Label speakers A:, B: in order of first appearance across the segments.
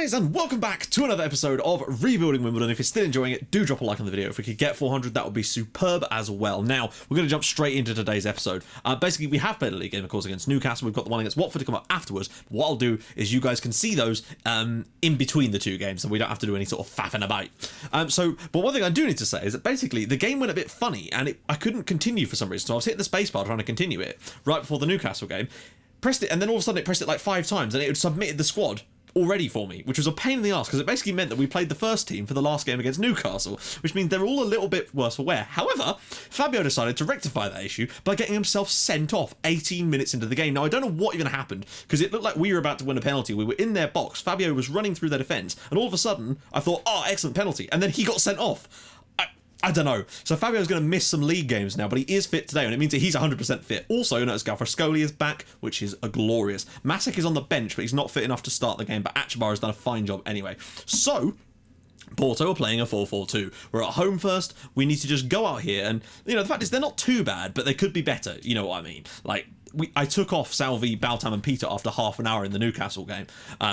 A: guys, and welcome back to another episode of Rebuilding Wimbledon. If you're still enjoying it, do drop a like on the video. If we could get 400, that would be superb as well. Now, we're going to jump straight into today's episode. Basically, we have played a league game, of course, against Newcastle. We've got the one against Watford to come up afterwards. What I'll do is you guys can see those in between the two games, so we don't have to do any sort of faffing about. But one thing I do need to say is that basically the game went a bit funny, and I couldn't continue for some reason. So I was hitting the spacebar trying to continue it right before the Newcastle game. Pressed it, and then all of a sudden it pressed it like 5 times, and it had submitted the squad already for me, which was a pain in the arse because it basically meant that we played the first team for the last game against Newcastle, which means they're all a little bit worse for wear. However, Fabio decided to rectify that issue by getting himself sent off 18 minutes into the game. Now, I don't know what even happened because it looked like we were about to win a penalty. We were in their box, Fabio was running through their defence, and all of a sudden I thought, oh, excellent penalty, and then he got sent off. I don't know. So Fabio's going to miss some league games now, but he is fit today, and it means that he's 100% fit. Also, notice Gafrascoli is back, which is a glorious. Masic is on the bench, but he's not fit enough to start the game, but Achabar has done a fine job anyway. So, Porto are playing a 4-4-2. We're at home first. We need to just go out here, and, you know, the fact is they're not too bad, but they could be better. You know what I mean? Like, I took off Salvi, Baltam and Peter after half an hour in the Newcastle game,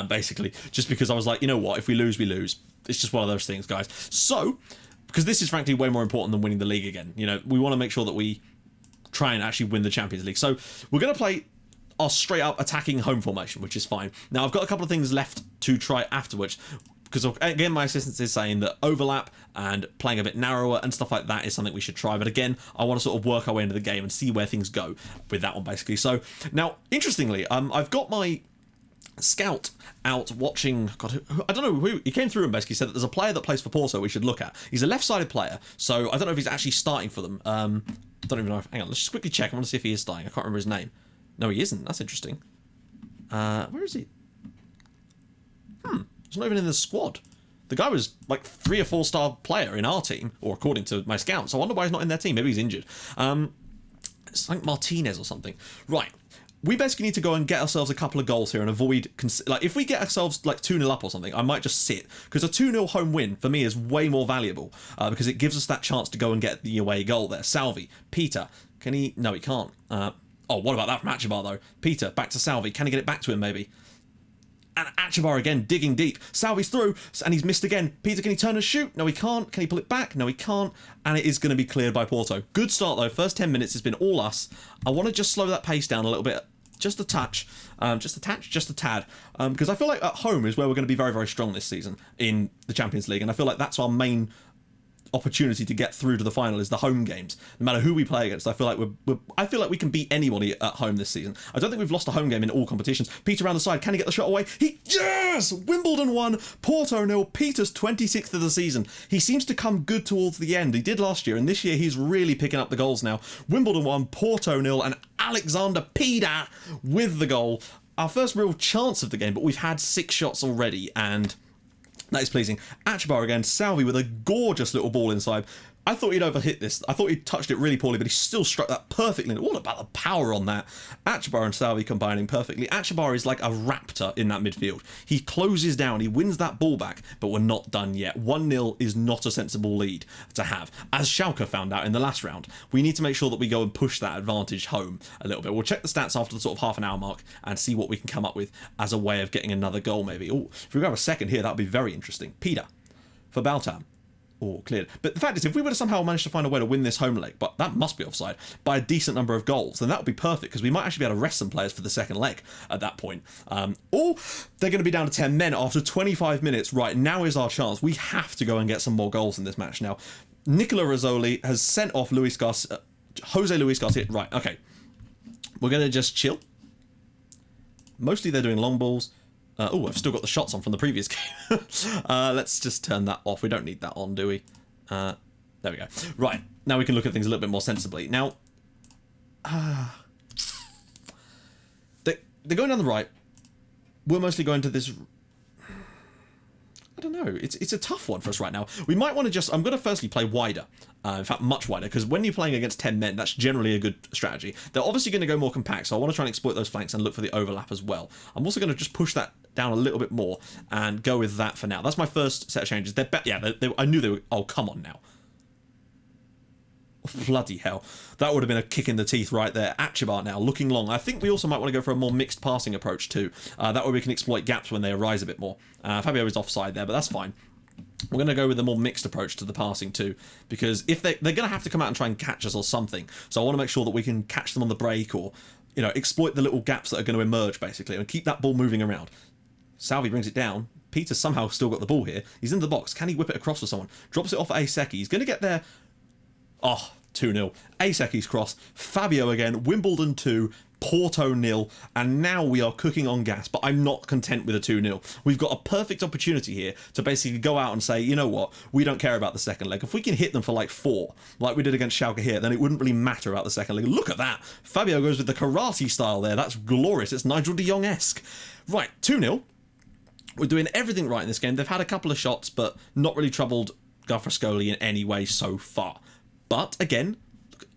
A: basically, just because I was like, you know what, if we lose, we lose. It's just one of those things, guys. So, because this is frankly way more important than winning the league again. You know, we want to make sure that we try and actually win the Champions League. So we're going to play our straight up attacking home formation, which is fine. Now, I've got a couple of things left to try afterwards, because again, my assistant is saying that overlap and playing a bit narrower and stuff like that is something we should try. But again, I want to sort of work our way into the game and see where things go with that one, basically. So now, interestingly, I've got my scout out watching, God, I don't know who, he came through and basically said that there's a player that plays for Porto we should look at. He's a left-sided player, so I don't know if he's actually starting for them. Don't even know. Hang on, let's just quickly check. I want to see if he is starting. I can't remember his name. No, he isn't. That's interesting. Where is he? He's not even in the squad. The guy was like 3 or 4 star player in our team, or according to my scouts. I wonder why he's not in their team. Maybe he's injured. It's like Martinez or something. Right. We basically need to go and get ourselves a couple of goals here and avoid, like, if we get ourselves like 2-0 up or something, I might just sit, because a 2-0 home win for me is way more valuable, because it gives us that chance to go and get the away goal there. Salvi, Peter, can he? No, he can't. Oh, what about that from Achabar though? Peter, back to Salvi. Can he get it back to him maybe? And Achabar again, digging deep. Salvi's through, and he's missed again. Peter, can he turn and shoot? No, he can't. Can he pull it back? No, he can't. And it is going to be cleared by Porto. Good start though. First 10 minutes has been all us. I want to just slow that pace down a little bit. Just a touch, just a tad, because I feel like at home is where we're going to be very, very strong this season in the Champions League, and I feel like that's our main opportunity to get through to the final is the home games. No matter who we play against, I feel like we can beat anybody at home this season. I don't think we've lost a home game in all competitions. Peter around the side, can he get the shot away? Yes! Wimbledon 1, Porto 0, Peter's 26th of the season. He seems to come good towards the end. He did last year, and this year he's really picking up the goals now. Wimbledon 1, Porto 0, and Alexander Peter with the goal. Our first real chance of the game, but we've had 6 shots already, and that is pleasing. Achabar again, Salvi with a gorgeous little ball inside. I thought he'd overhit this. I thought he'd touched it really poorly, but he still struck that perfectly. What about the power on that? Achabar and Salvi combining perfectly. Achabar is like a raptor in that midfield. He closes down, he wins that ball back, but we're not done yet. 1-0 is not a sensible lead to have. As Schalke found out in the last round, we need to make sure that we go and push that advantage home a little bit. We'll check the stats after the sort of half an hour mark and see what we can come up with as a way of getting another goal maybe. Oh, if we grab a second here, that would be very interesting. Peter for Baltam. Oh, cleared. But the fact is, if we were to somehow manage to find a way to win this home leg, but that must be offside, by a decent number of goals, then that would be perfect, because we might actually be able to rest some players for the second leg at that point. Or they're going to be down to 10 men after 25 minutes. Right, now is our chance. We have to go and get some more goals in this match now. Nicola Rizzoli has sent off Jose Luis Garcia. Right, okay. We're going to just chill. Mostly they're doing long balls. Oh, I've still got the shots on from the previous game. Let's just turn that off. We don't need that on, do we? There we go. Right, now we can look at things a little bit more sensibly. Now, they're going down the right. We're mostly going to this... I don't know. It's a tough one for us right now. We might want to just... I'm going to firstly play wider. In fact, much wider, because when you're playing against 10 men, that's generally a good strategy. They're obviously going to go more compact, so I want to try and exploit those flanks and look for the overlap as well. I'm also going to just push that down a little bit more and go with that for now. That's my first set of changes. I knew they were... Oh, come on now. Bloody hell. That would have been a kick in the teeth right there. Achibar now, looking long. I think we also might want to go for a more mixed passing approach too. That way we can exploit gaps when they arise a bit more. Fabio is offside there, but that's fine. We're going to go with a more mixed approach to the passing too, because if they're going to have to come out and try and catch us or something. So I want to make sure that we can catch them on the break, or, you know, exploit the little gaps that are going to emerge, basically, and keep that ball moving around. Salvi brings it down. Peter's somehow still got the ball here. He's in the box. Can he whip it across for someone? Drops it off at Aseki. He's going to get there. Oh, 2-0. Aseki's cross. Fabio again. Wimbledon 2. Porto 0. And now we are cooking on gas. But I'm not content with a 2-0. We've got a perfect opportunity here to basically go out and say, you know what? We don't care about the second leg. If we can hit them for like 4, like we did against Schalke here, then it wouldn't really matter about the second leg. Look at that. Fabio goes with the karate style there. That's glorious. It's Nigel de Jong-esque. Right, 2-0. We're doing everything right in this game. They've had a couple of shots, but not really troubled Gafrascoli in any way so far. But, again,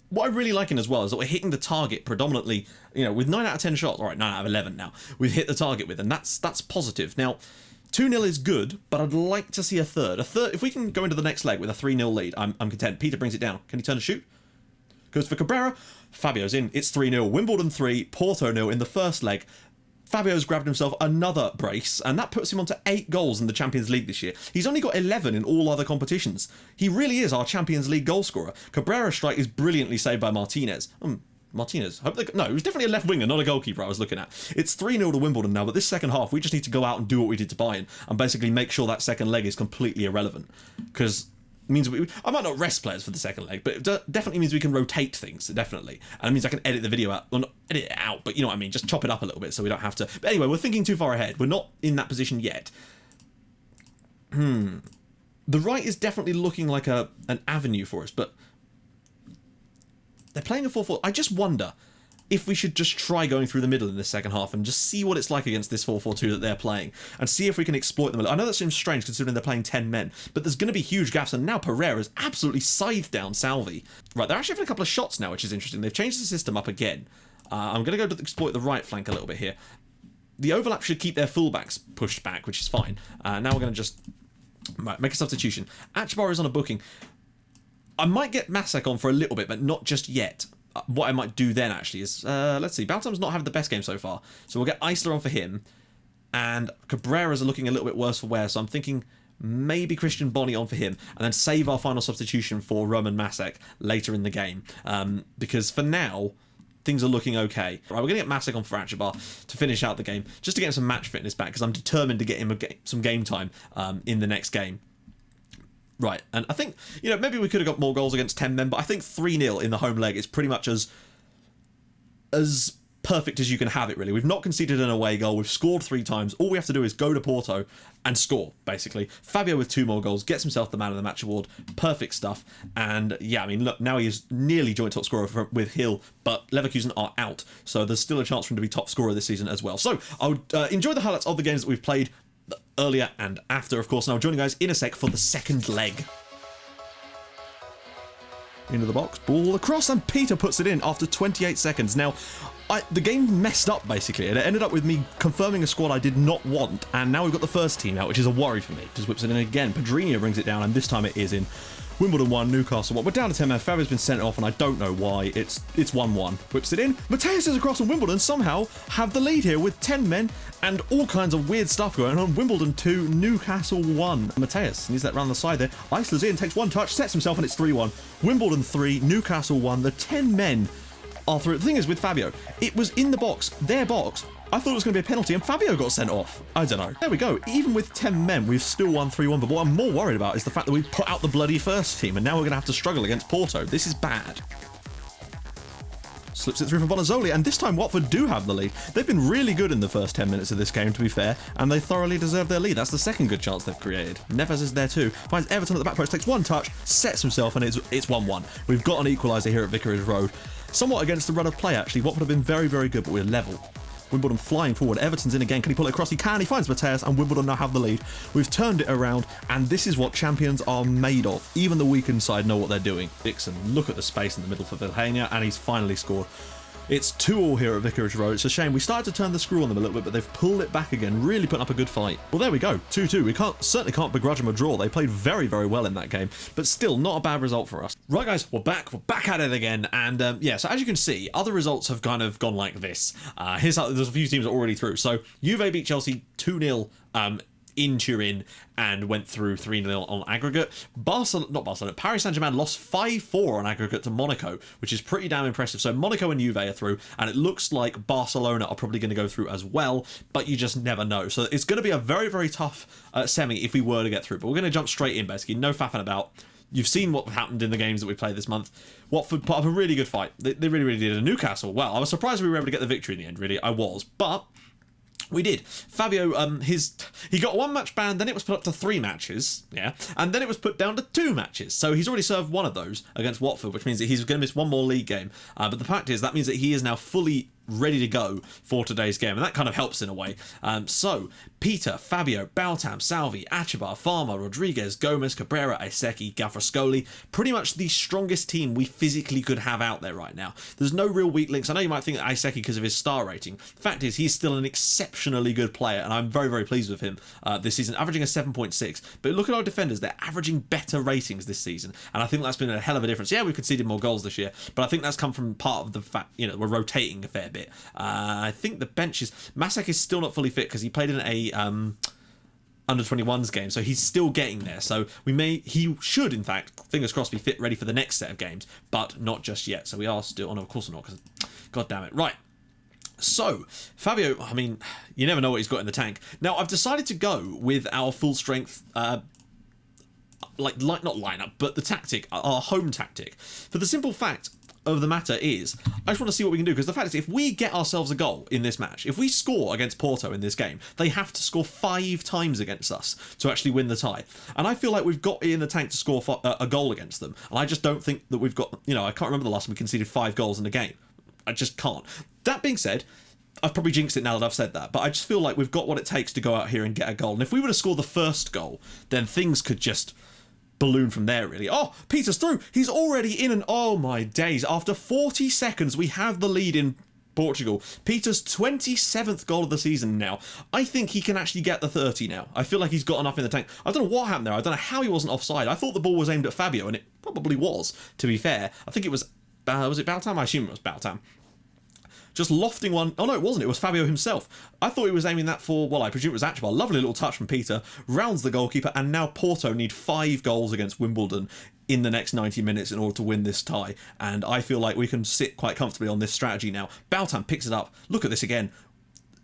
A: what I'm really liking as well is that we're hitting the target predominantly, you know, with 9 out of 10 shots. All right, 9 out of 11 now. We've hit the target with, and that's positive. Now, 2-0 is good, but I'd like to see a third. If we can go into the next leg with a 3-0 lead, I'm content. Peter brings it down. Can he turn and shoot? Goes for Cabrera. Fabio's in. It's 3-0. Wimbledon 3, Porto 0 in the first leg. Fabio's grabbed himself another brace, and that puts him onto 8 goals in the Champions League this year. He's only got 11 in all other competitions. He really is our Champions League goal scorer. Cabrera's strike is brilliantly saved by Martinez. Martinez. No, he was definitely a left winger, not a goalkeeper I was looking at. It's 3-0 to Wimbledon now, but this second half, we just need to go out and do what we did to Bayern, and basically make sure that second leg is completely irrelevant. Because means I might not rest players for the second leg, but it definitely means we can rotate things, definitely. And it means I can edit the video out. Well, not edit it out, but you know what I mean. Just chop it up a little bit so we don't have to. But anyway, we're thinking too far ahead. We're not in that position yet. The right is definitely looking like an avenue for us, but they're playing a 4-4. I just wonder if we should just try going through the middle in this second half and just see what it's like against this 4-4-2 that they're playing, and see if we can exploit them a little. I know that seems strange considering they're playing 10 men, but there's going to be huge gaps, and now Pereira's absolutely scythed down Salvi. Right, they're actually having a couple of shots now, which is interesting. They've changed the system up again. I'm going to go to exploit the right flank a little bit here. The overlap should keep their fullbacks pushed back, which is fine. Now we're going to just make a substitution. Achibar is on a booking. I might get Masek on for a little bit, but not just yet. What I might do then actually is, let's see, Baltam's not having the best game so far, so we'll get Eisler on for him, and Cabrera's are looking a little bit worse for wear, so I'm thinking maybe Christian Boni on for him, and then save our final substitution for Roman Masek later in the game, because for now, things are looking okay. Right, we're going to get Masek on for Achibar to finish out the game, just to get him some match fitness back, because I'm determined to get him some game time in the next game. Right, and I think, you know, maybe we could have got more goals against 10 men, but I think 3-0 in the home leg is pretty much as perfect as you can have it, really. We've not conceded an away goal, we've scored 3 times. All we have to do is go to Porto and score, basically. Fabio with 2 more goals, gets himself the man of the match award. Perfect stuff. And yeah, I mean, look, now he is nearly joint top scorer with Hill, but Leverkusen are out, so there's still a chance for him to be top scorer this season as well. So I would enjoy the highlights of the games that we've played earlier and after, of course. Now joining you guys in a sec for the second leg. Into the box, ball across, and Peter puts it in after 28 seconds. Now, the game messed up, basically, and it ended up with me confirming a squad I did not want, and now we've got the first team out, which is a worry for me. Just whips it in again. Pedrinho brings it down, and this time it is in. Wimbledon 1, Newcastle 1. We're down to 10 men. Fabio's been sent off, and I don't know why. It's 1-1. Whips it in. Mateus is across, and Wimbledon somehow have the lead here with 10 men and all kinds of weird stuff going on. Wimbledon 2, Newcastle 1. Mateus needs that round the side there. Eisler's in, takes 1 touch, sets himself, and it's 3-1. Wimbledon 3, Newcastle 1. The 10 men are through. The thing is with Fabio, it was in the box, their box. I thought it was going to be a penalty, and Fabio got sent off. I don't know. There we go. Even with 10 men, we've still won 3-1. But what I'm more worried about is the fact that we've put out the bloody first team, and now we're going to have to struggle against Porto. This is bad. Slips it through for Bonazzoli, and this time Watford do have the lead. They've been really good in the first 10 minutes of this game, to be fair, and they thoroughly deserve their lead. That's the second good chance they've created. Neves is there too. Finds Everton at the back post, takes 1 touch, sets himself, and it's 1-1. We've got an equaliser here at Vicarage Road. Somewhat against the run of play, actually. Watford have been very, very good, but we're level. Wimbledon flying forward. Everton's in again. Can he pull it across? He can. He finds Mateus, and Wimbledon now have the lead. We've turned it around, and this is what champions are made of. Even the weakened side know what they're doing. Dixon, look at the space in the middle for Vilhena, and he's finally scored. It's 2-2 here at Vicarage Road. It's a shame. We started to turn the screw on them a little bit, but they've pulled it back again, really putting up a good fight. Well, there we go, 2-2. We certainly can't begrudge them a draw. They played very, very well in that game, but still not a bad result for us. Right, guys, we're back at it again, and yeah, so as you can see, other results have kind of gone like this. There's a few teams already through. So Juve beat Chelsea 2-0 in Turin and went through 3-0 on aggregate. Paris Saint-Germain lost 5-4 on aggregate to Monaco, which is pretty damn impressive. So Monaco and Juve are through, and it looks like Barcelona are probably going to go through as well, but you just never know. So it's going to be a very, very tough semi if we were to get through, but we're going to jump straight in, basically. No faffing about. You've seen what happened in the games that we played this month. Watford put up a really good fight. They really, really did. And Newcastle, well, I was surprised we were able to get the victory in the end, really. I was. But we did. Fabio, he got 1 match ban, then it was put up to 3 matches, yeah, and then it was put down to 2 matches. So he's already served 1 of those against Watford, which means that he's going to miss 1 more league game. But the fact is, that means that he is now fully ready to go for today's game, and that kind of helps in a way. So Peter, Fabio, Baltam, Salvi, Achibar, Farmer, Rodriguez, Gomez, Cabrera, Aiseki, Gavrascoli, pretty much the strongest team we physically could have out there right now. There's no real weak links. I know you might think that Aiseki because of his star rating. The fact is, he's still an exceptionally good player, and I'm very, very pleased with him this season, averaging a 7.6. But look at our defenders, they're averaging better ratings this season, and I think that's been a hell of a difference. Yeah, we've conceded more goals this year, but I think that's come from part of the fact, you know, we're rotating a fair bit. I think the bench is... Masak is still not fully fit because he played in a under-21s game, so he's still getting there. So he should, in fact, fingers crossed, be fit, ready for the next set of games, but not just yet. So we are still... Oh, no, of course not, because... God damn it. Right. So, Fabio, I mean, you never know what he's got in the tank. Now, I've decided to go with our full-strength... not lineup, but the tactic, our home tactic. For the simple fact of the matter is, I just want to see what we can do, because the fact is, if we get ourselves a goal in this match, if we score against Porto in this game, they have to score 5 times against us to actually win the tie. And I feel like we've got it in the tank to score a goal against them, and I just don't think that we've got, you know, I can't remember the last time we conceded 5 goals in a game. I just can't. That being said, I've probably jinxed it now that I've said that, but I just feel like we've got what it takes to go out here and get a goal. And if we were to score the first goal, then things could just balloon from there, really. Oh, Peter's through. He's already in, and oh my days. After 40 seconds, we have the lead in Portugal. Peter's 27th goal of the season now. I think he can actually get the 30 now. I feel like he's got enough in the tank. I don't know what happened there. I don't know how he wasn't offside. I thought the ball was aimed at Fabio, and it probably was, to be fair. I think it was it Baltam? I assume it was Baltam. Just lofting one. Oh, no, it wasn't. It was Fabio himself. I thought he was aiming that for, well, I presume it was Achibar. Lovely little touch from Peter. Rounds the goalkeeper, and now Porto need 5 goals against Wimbledon in the next 90 minutes in order to win this tie. And I feel like we can sit quite comfortably on this strategy now. Baltam picks it up. Look at this again.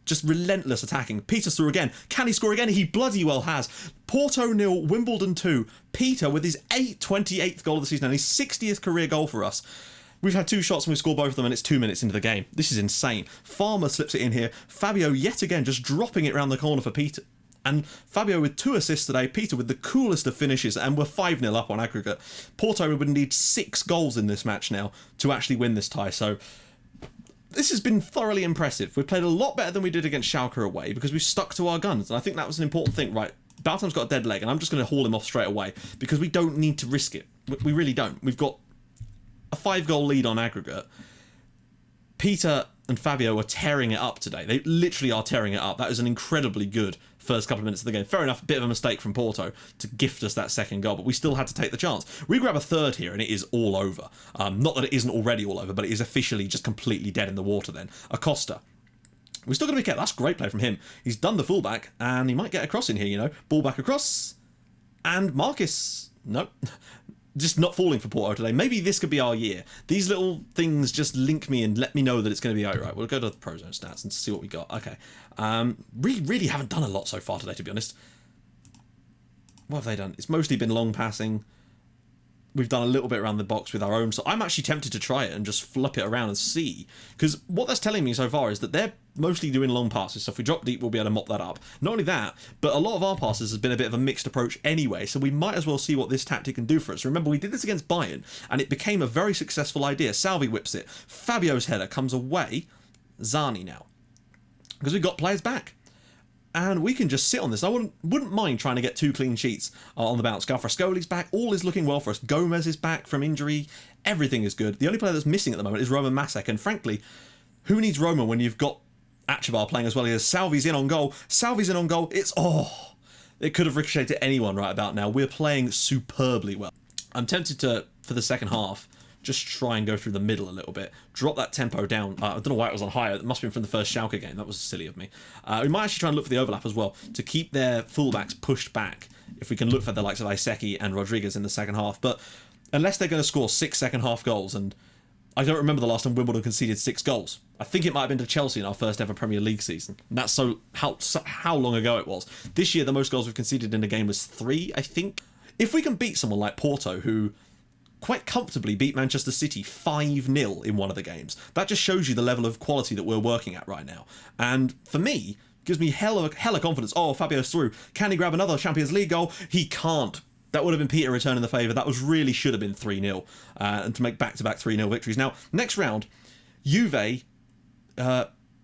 A: Just relentless attacking. Peter's through again. Can he score again? He bloody well has. Porto 0, Wimbledon 2. Peter with his 28th goal of the season and his 60th career goal for us. We've had 2 shots and we've scored both of them, and it's 2 minutes into the game. This is insane. Farmer slips it in here. Fabio yet again just dropping it around the corner for Peter. And Fabio with 2 assists today. Peter with the coolest of finishes, and we're 5-0 up on aggregate. Porto would need 6 goals in this match now to actually win this tie. So this has been thoroughly impressive. We've played a lot better than we did against Schalke away because we've stuck to our guns, and I think that was an important thing. Right, Baltam's got a dead leg, and I'm just going to haul him off straight away because we don't need to risk it. We really don't. We've got a 5-goal lead on aggregate. Peter and Fabio are tearing it up today. They literally are tearing it up. That was an incredibly good first couple of minutes of the game. Fair enough, a bit of a mistake from Porto to gift us that second goal, but we still had to take the chance. We grab a third here and it is all over. Not that it isn't already all over, but it is officially just completely dead in the water then. Acosta. We're still going to be kept. That's great play from him. He's done the fullback and he might get a cross in here, you know. Ball back across. And Marcus. Nope. Just not falling for Porto today. Maybe this could be our year. These little things just link me and let me know that it's going to be alright. We'll go to the Pro Zone stats and see what we got. Okay. Really haven't done a lot so far today, to be honest. What have they done? It's mostly been long passing. We've done a little bit around the box with our own. So I'm actually tempted to try it and just flip it around and see. Because what that's telling me so far is that they're mostly doing long passes. So if we drop deep, we'll be able to mop that up. Not only that, but a lot of our passes has been a bit of a mixed approach anyway. So we might as well see what this tactic can do for us. Remember, we did this against Bayern and it became a very successful idea. Salvi whips it. Fabio's header comes away. Zani now. Because we've got players back. And we can just sit on this. I wouldn't mind trying to get 2 clean sheets on the bounce. Gavrascoli's back. All is looking well for us. Gomez is back from injury. Everything is good. The only player that's missing at the moment is Roman Masek, and frankly, who needs Roman when you've got Achabar playing as well? He has Salvi's in on goal. Salvi's in on goal. It could have ricocheted to anyone right about now. We're playing superbly well. I'm tempted to, for the second half, just try and go through the middle a little bit. Drop that tempo down. I don't know why it was on higher. It must have been from the first Schalke game. That was silly of me. We might actually try and look for the overlap as well, to keep their fullbacks pushed back, if we can look for the likes of Iseki and Rodriguez in the second half. But unless they're going to score 6 second half goals, and I don't remember the last time Wimbledon conceded 6 goals. I think it might have been to Chelsea in our first ever Premier League season. And that's how long ago it was. This year, the most goals we've conceded in a game was 3, I think. If we can beat someone like Porto, who quite comfortably beat Manchester City 5-0 in one of the games, that just shows you the level of quality that we're working at right now. And for me, gives me hella confidence. Oh, Fabio's through. Can he grab another Champions League goal? He can't. That would have been Peter returning the favour. That should have been 3-0, and to make back-to-back 3-0 victories. Now, next round, Juve,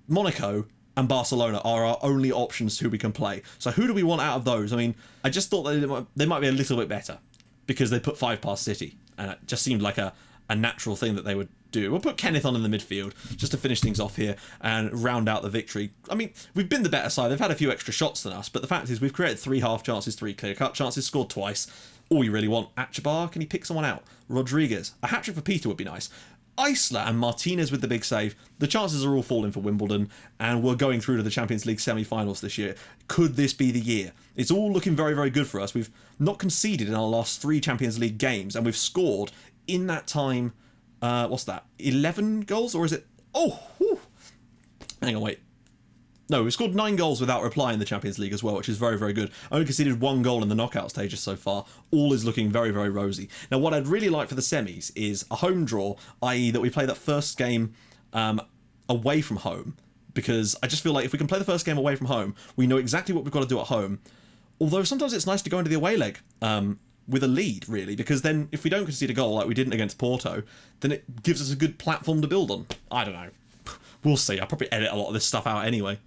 A: Monaco, and Barcelona are our only options who we can play. So who do we want out of those? I mean, I just thought that they might be a little bit better because they put 5 past City, and it just seemed like a natural thing that they would do. We'll put Kenneth on in the midfield just to finish things off here and round out the victory. I mean, we've been the better side. They've had a few extra shots than us, but the fact is we've created 3 half chances, 3 clear-cut chances, scored twice. All you really want. Achabar, can he pick someone out? Rodriguez. A hat-trick for Peter would be nice. Isla and Martinez with the big save. The chances are all falling for Wimbledon, and we're going through to the Champions League semi-finals this year. Could this be the year? It's all looking very, very good for us. We've not conceded in our last 3 Champions League games, and we've scored in that time, what's that, 11 goals? Or is it... Oh! Whew. Hang on, wait. No, we've scored 9 goals without reply in the Champions League as well, which is very, very good. Only conceded 1 goal in the knockout stages so far. All is looking very, very rosy. Now, what I'd really like for the semis is a home draw, i.e. that we play that first game away from home, because I just feel like if we can play the first game away from home, we know exactly what we've got to do at home. Although sometimes it's nice to go into the away leg with a lead, really, because then if we don't concede a goal like we didn't against Porto, then it gives us a good platform to build on. I don't know. We'll see. I'll probably edit a lot of this stuff out anyway.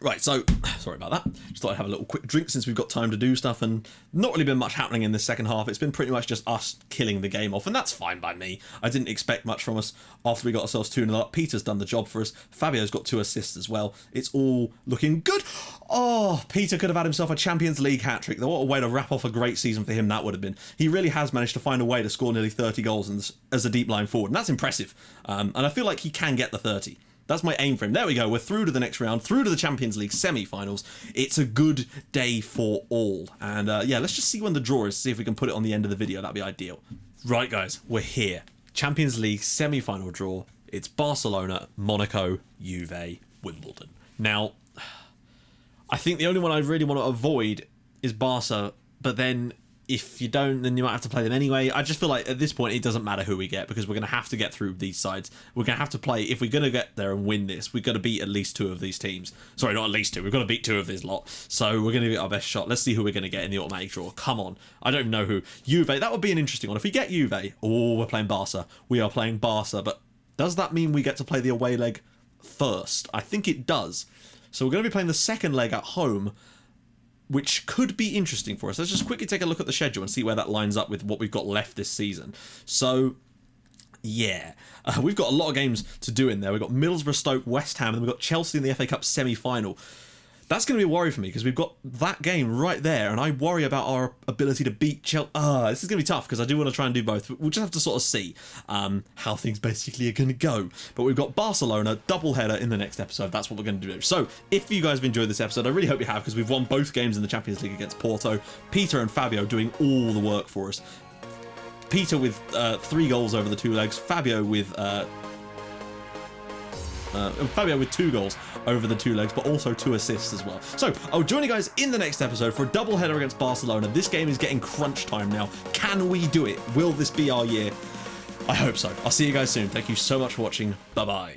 A: Right, so, sorry about that. Just thought I'd have a little quick drink since we've got time to do stuff, and not really been much happening in the second half. It's been pretty much just us killing the game off, and that's fine by me. I didn't expect much from us after we got ourselves 2-0 up. Peter's done the job for us. Fabio's got 2 assists as well. It's all looking good. Oh, Peter could have had himself a Champions League hat-trick. What a way to wrap off a great season for him that would have been. He really has managed to find a way to score nearly 30 goals as a deep line forward, and that's impressive. And I feel like he can get the 30. That's my aim for him. There we go. We're through to the next round, through to the Champions League semi-finals. It's a good day for all. And yeah, let's just see when the draw is, see if we can put it on the end of the video. That'd be ideal. Right, guys, we're here. Champions League semi-final draw. It's Barcelona, Monaco, Juve, Wimbledon. Now, I think the only one I really want to avoid is Barca, but then if you don't, then you might have to play them anyway. I just feel like at this point it doesn't matter who we get, because we're going to have to get through these sides. We're going to have to play, if we're going to get there and win this, we've got to beat at least 2 of these teams. Sorry, not at least 2. We've got to beat 2 of this lot. So we're going to get our best shot. Let's see who we're going to get in the automatic draw. Come on. I don't know who. Juve, that would be an interesting one. If we get Juve, oh, we're playing Barca. We are playing Barca, but does that mean we get to play the away leg first? I think it does. So we're going to be playing the second leg at home, which could be interesting for us. Let's just quickly take a look at the schedule and see where that lines up with what we've got left this season. So, yeah, we've got a lot of games to do in there. We've got Middlesbrough, Stoke, West Ham, and then we've got Chelsea in the FA Cup semi-final. That's going to be a worry for me, because we've got that game right there, and I worry about our ability to beat Chelsea. This is going to be tough, because I do want to try and do both. We'll just have to sort of see how things basically are going to go. But we've got Barcelona, doubleheader in the next episode. That's what we're going to do. So, if you guys have enjoyed this episode, I really hope you have, because we've won both games in the Champions League against Porto. Peter and Fabio doing all the work for us. Peter with 3 goals over the 2 legs. Fabio with 2 goals over the 2 legs, but also 2 assists as well. So I'll join you guys in the next episode for a double header against Barcelona. This game is getting crunch time now. Can we do it? Will this be our year? I hope so. I'll see you guys soon. Thank you so much for watching. Bye bye.